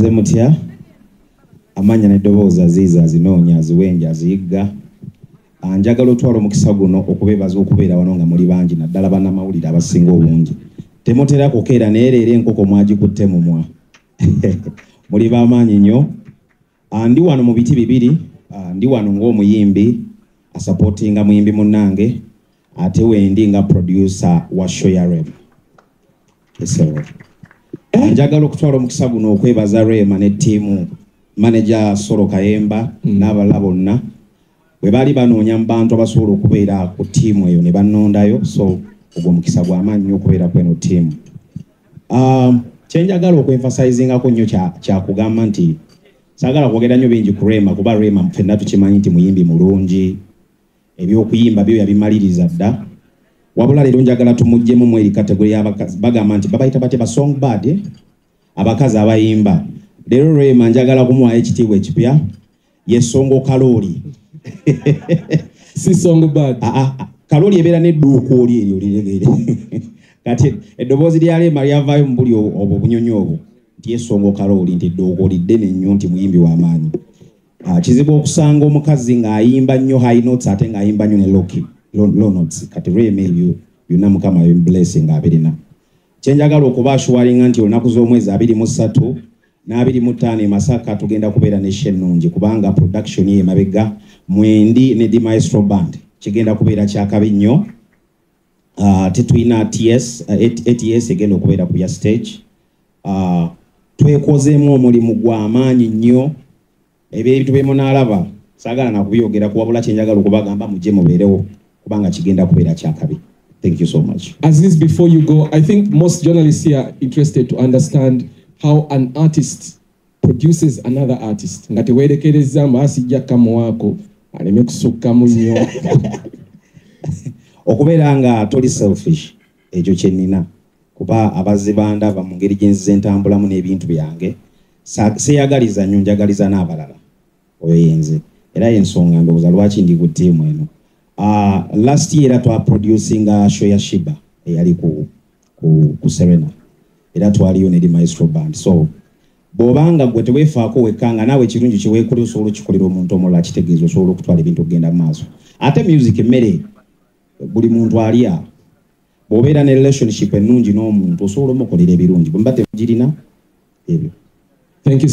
Zemutya amanya n'eddoboozi Aziz azinoonya aziwenja aziyigga njagala otwala omukisa guno okubeebaza okubeera wano nga muli bangi naddala bannamawulire abasinga obungi temutera kukeera naye leero enkoko mwagikutte mumwa muli b'amaanyi nnyo ndi wano mu biti bibiri ndi wano ng'omuyimbi asupportinga muyimbi munnange ate wendi nga producer wa show ya Rema njagala okutwala omukisa guno okwebaza Rema ne ttiimu manager Solo Kayemba n'abalala bonna bwe baali banoonya mu bantu abasobola okubeera ku ttiimu eyo ne bannondayo so ogwo omukisa gw'amaanyi nnyo okubeera kweno ttiimu kyenjagala okwenfasizingako nnyo kyakugamba nti saagala kwogera nnyo bingi ku Rema kuba Rema ffenna tukimanyi nti muyimbi mulungi ebyokuyimba byo yabimaliriza dda wabula leero njagala tumuggyemu mu eri kategori y'abakazi bagamba nti babayita bate ba songbird abakazi abayimba leero Rema njagala kumuwa ekitiibwa ekipya ye Songo Kalooli si songbird Kalooli ebeera n'edduuka oli eryo liregere kati eddoboozi lya Rema lyavaayo mu buli obwo obunyonyi obwo nti ye Songo Kalooli nti edduuka oli ddene nnyo nti muyimbi w'amaanyi kizibu okusanga omukazi ng'ayimba nnyo high notes ate ng'ayimba nnyo ne low notes kati Rema ebyo byonna Mukama blessing abirina kyenjagala okuba assuringa nti olunaku z'omwezi 23 n'25 Masaka tugenda kubeera n'eshya ennungi kubanga production ye mabega mwendi ne The Maestro Band kigenda kubeera kyakabi nnyo tetulina ATS egenda okubeera ku ya stage twekozeemu omulimu gw'amaanyi nnyo ebintu bye munaalaba saagala nakubyogera kuwabula kyenjagala okubagamba mujje mubeerewo kubanga kigenda kubeera kyakabi. Thank you so much. Aziz, before you go, I think most journalists here are interested to understand how an artist produces another artist. Ngati werekereza masijja kamuwako aleme kusukka munyo. Okubeera nga toli selfish ekyo kyenina kuba abazibanda ba mu ngeri gyenzize ntambulamu n'ebintu byange seyagaliza nnyo njagaliza n'abalala oyo yenze era yensonga ndowooza lwaki ndi ku ttiimu eno. Last year twa producing show ya Shiba eyali ku Serena era twaliyo ne The Maestro Band so bobanga gwe teweefaako wekanga naawe kirungi kyeweekolera osobola okikolera omuntu omulala kitegeeza osobola okutwala ebintu okugenda mu maaso ate music emmere buli muntu alya bw'obeera ne relationship ennungi n'omuntu osobola omukolera ebirungi bwe mba temugirina ebyo. Thank you.